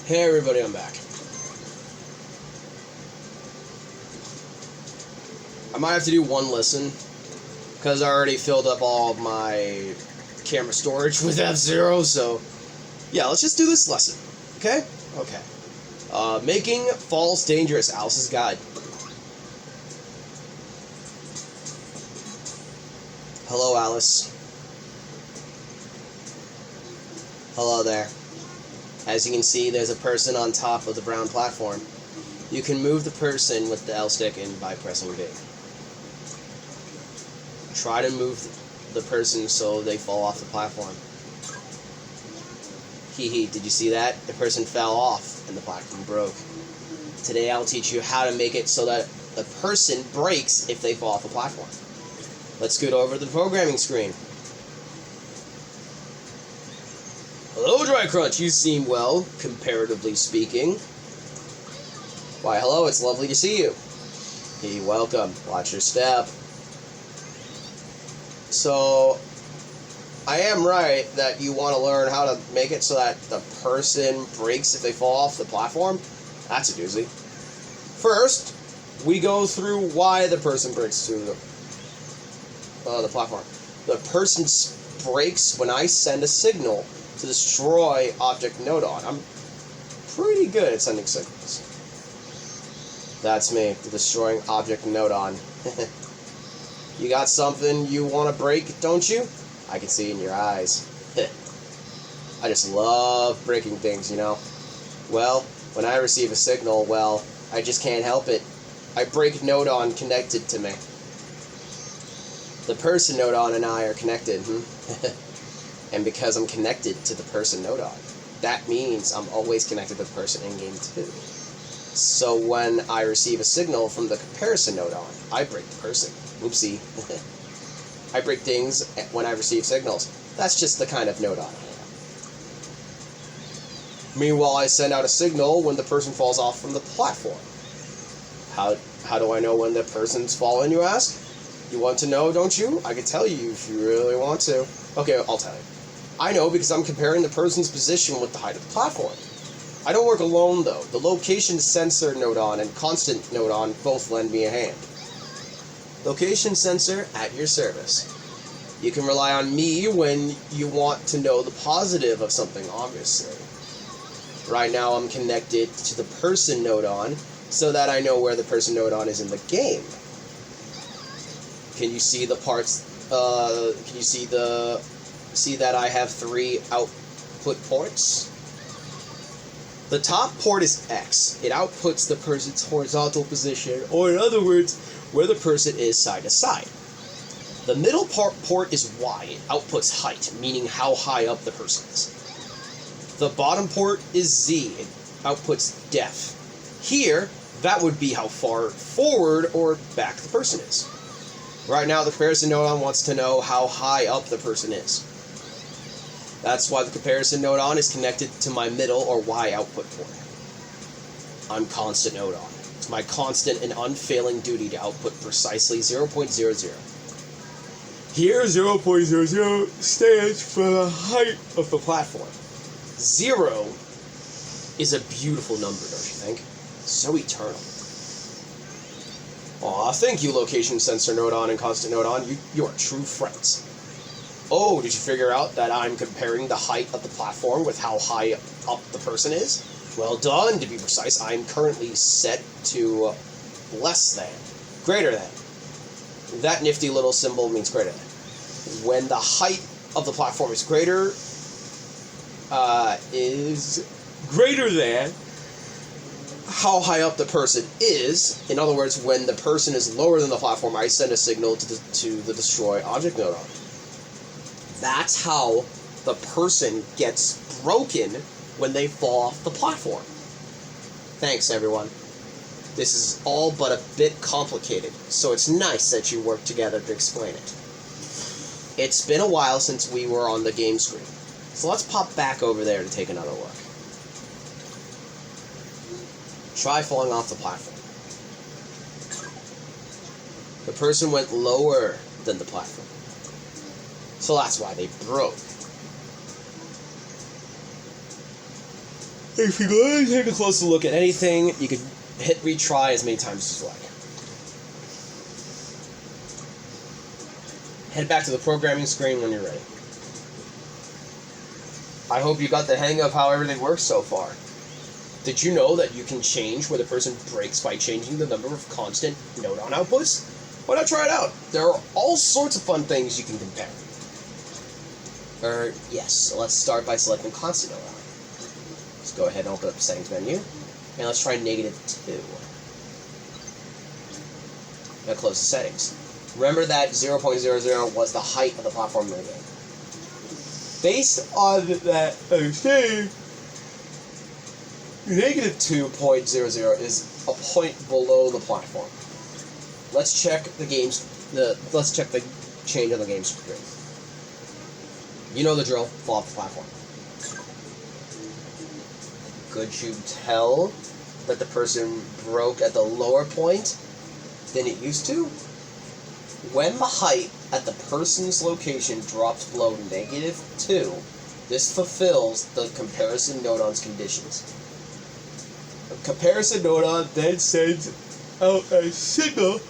Hey everybody, I'm back. I might have to do one listen, because I already filled up all of my camera storage with F-Zero, so yeah, let's just do this lesson, okay? Okay. Making falls dangerous, Alice's Guide. Hello, Alice. Hello there. As you can see, there's a person on top of the brown platform. You can move the person with the L stick and by pressing B. Try to move the person so they fall off the platform. Hee, did you see that? The person fell off and the platform broke. Today I'll teach you how to make it so that the person breaks if they fall off the platform. Let's scoot over to the programming screen. Hello, Dry Crunch. You seem well, comparatively speaking. Why, hello. It's lovely to see you. Hey, welcome. Watch your step. So, I am right that you want to learn how to make it so that the person breaks if they fall off the platform. That's a doozy. First, we go through why the person breaks through the platform. The person breaks when I send a signal to destroy object Nodon. I'm pretty good at sending signals. That's me, the destroying object Nodon. You got something you want to break, don't you? I can see in your eyes. I just love breaking things, you know. Well, when I receive a signal, well, I just can't help it. I break Nodon connected to me. The person Nodon and I are connected, And because I'm connected to the person Nodon, that means I'm always connected to the person in game 2. So when I receive a signal from the comparison Nodon, I break the person. Oopsie. I break things when I receive signals. That's just the kind of Nodon I am. Meanwhile, I send out a signal when the person falls off from the platform. How do I know when the person's fallen, you ask? You want to know, don't you? I can tell you if you really want to. Okay, I'll tell you. I know because I'm comparing the person's position with the height of the platform. I don't work alone, though. The location sensor Nodon and constant Nodon both lend me a hand. Location sensor at your service. You can rely on me when you want to know the positive of something, obviously. Right now I'm connected to the person Nodon so that I know where the person Nodon is in the game. Can you see the parts? Can you see that I have 3 output ports? The top port is X. It outputs the person's horizontal position, or in other words, where the person is side to side. The middle port is Y. It outputs height, meaning how high up the person is. The bottom port is Z. It outputs depth. Here, that would be how far forward or back the person is. Right now, the comparison Nodon wants to know how high up the person is. That's why the comparison Nodon is connected to my middle or Y output port. I'm constant Nodon. It's my constant and unfailing duty to output precisely 0.00. Here, 0.00 stands for the height of the platform. 0 is a beautiful number, don't you think? So eternal. Aw, thank you, location sensor Nodon and constant Nodon. You are true friends. Oh, did you figure out that I'm comparing the height of the platform with how high up the person is? Well done. To be precise, I'm currently set to less than, greater than. That nifty little symbol means greater than. When the height of the platform is greater than how high up the person is. In other words, when the person is lower than the platform, I send a signal to the destroy object Nodon. That's how the person gets broken when they fall off the platform. Thanks, everyone. This is all but a bit complicated, so it's nice that you work together to explain it. It's been a while since we were on the game screen, so let's pop back over there to take another look. Try falling off the platform. The person went lower than the platform. So that's why they broke. If you go and take a closer look at anything, you can hit retry as many times as you like. Head back to the programming screen when you're ready. I hope you got the hang of how everything works so far. Did you know that you can change where the person breaks by changing the number of constant Nodon outputs? Why not try it out? There are all sorts of fun things you can compare. Yes, so let's start by selecting constant Nodon. Let's go ahead and open up the settings menu, and let's try -2. Now close the settings. Remember that 0.00 was the height of the platform in the game. Based on that understanding, -2.00 is a point below the platform. Let's check the change on the game screen. You know the drill. Fall off the platform. Could you tell that the person broke at the lower point than it used to? When the height at the person's location drops below -2, this fulfills the comparison Nodon's conditions. The comparison Nodon then sends out a signal,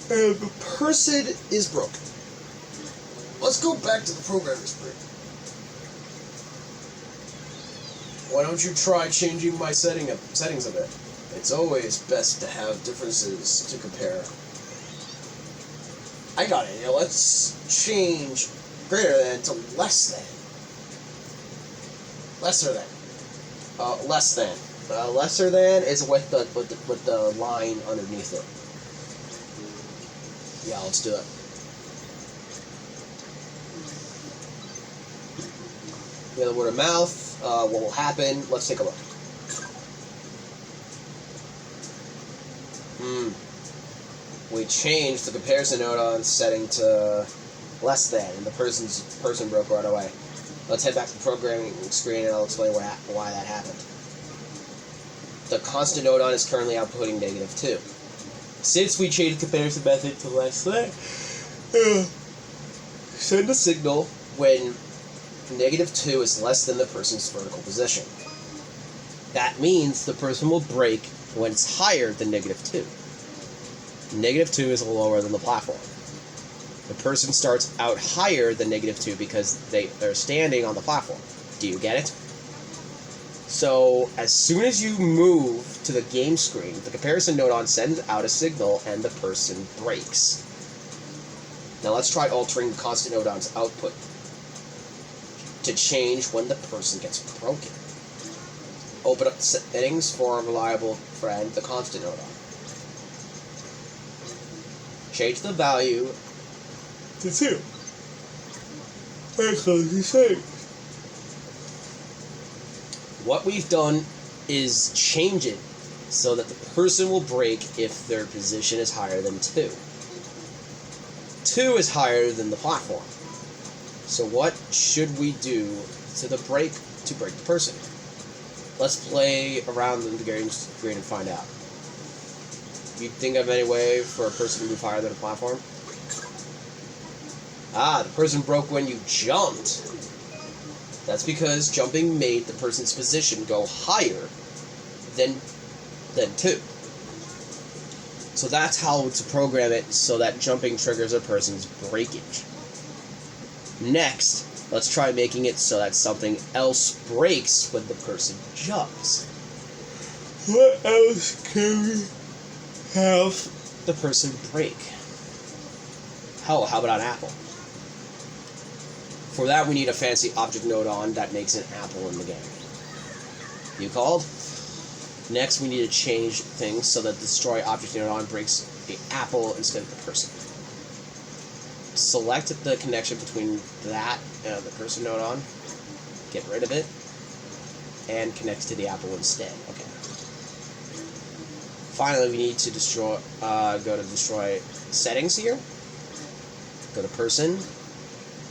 and the person is broken. Let's go back to the programming screen. Why don't you try changing my settings a bit? It's always best to have differences to compare. I got it. Let's change greater than to less than. Lesser than. Less than. Lesser than is with the line underneath it. Yeah, let's do it. The word of mouth. What will happen? Let's take a look. We changed the comparison Nodon setting to less than, and the person broke right away. Let's head back to the programming screen, and I'll explain why that happened. The constant Nodon is currently outputting -2. Since we changed the comparison method to less than, send a signal when -2 is less than the person's vertical position. That means the person will break when it's higher than -2. -2 is lower than the platform. The person starts out higher than -2 because they're standing on the platform. Do you get it? So, as soon as you move to the game screen, the comparison Nodon sends out a signal and the person breaks. Now let's try altering the constant Nodon's output to change when the person gets broken. Open up the settings for a reliable friend, the constant Nodon. Change the value to 2. And close the settings. What we've done is change it so that the person will break if their position is higher than 2. 2 is higher than the platform. So what should we do to break the person? Let's play around in the game screen and find out. You think of any way for a person to move higher than a platform? The person broke when you jumped. That's because jumping made the person's position go higher than 2. So that's how to program it so that jumping triggers a person's breakage. Next, let's try making it so that something else breaks when the person jumps. What else can we have the person break? How about an apple? For that, we need a fancy object Nodon that makes an apple in the game. You called? Next, we need to change things so that the destroy object Nodon breaks the apple instead of the person. Select the connection between that and the person Nodon. Get rid of it. And connect to the apple instead. Okay. Finally, we need to go to destroy settings here. Go to person.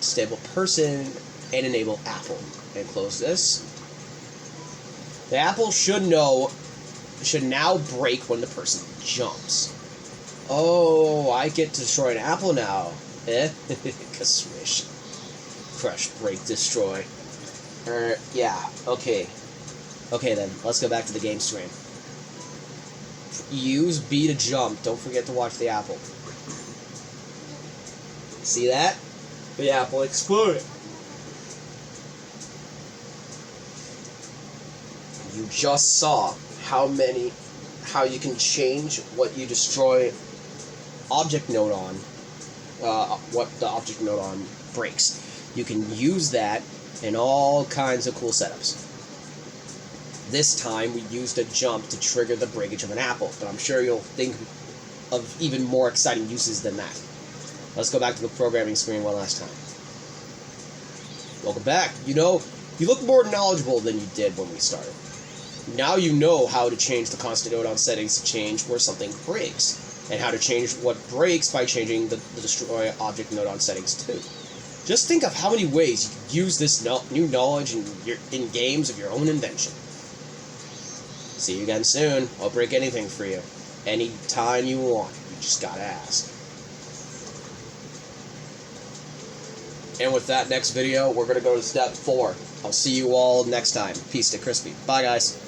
Disable person and enable apple. And close this. The apple should now break when the person jumps. Oh, I get to destroy an apple now. Swish. Crush, break, destroy. Yeah, okay. Okay then, let's go back to the game screen. Use B to jump. Don't forget to watch the apple. See that? The apple exploded. You just saw how you can change what you destroy object Nodon, what the object Nodon breaks. You can use that in all kinds of cool setups. This time we used a jump to trigger the breakage of an apple, but I'm sure you'll think of even more exciting uses than that. Let's go back to the programming screen one last time. Welcome back. You look more knowledgeable than you did when we started. Now you know how to change the constant Nodon settings to change where something breaks, and how to change what breaks by changing the destroy object Nodon settings too. Just think of how many ways you can use this new knowledge in games of your own invention. See you again soon. I'll break anything for you. Anytime you want. You just gotta ask. And with that next video, we're gonna go to step 4. I'll see you all next time. Peace to Crispy. Bye, guys.